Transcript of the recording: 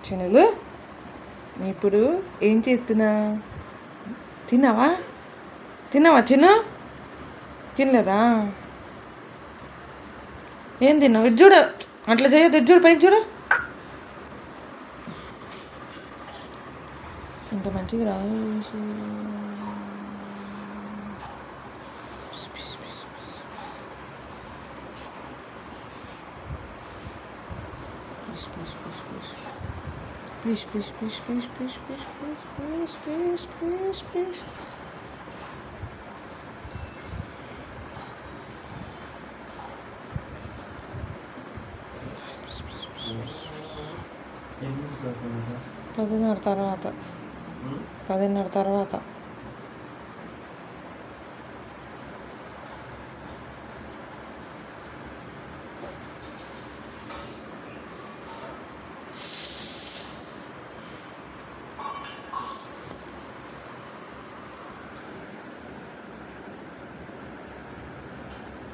చినులు ఇప్పుడు ఏం చేస్తున్నా? తిన్నావా చిన్న? తినలేదా? ఏం తిన్నావు? ఇది చూడు, అట్లా చేయొద్దు. ఇది చూడు, పైకి చూడు. ఇంత మంచిగా రాదు. Please, please, please, please, please, please, please, please, please, please. పదిన్నర తర్వాత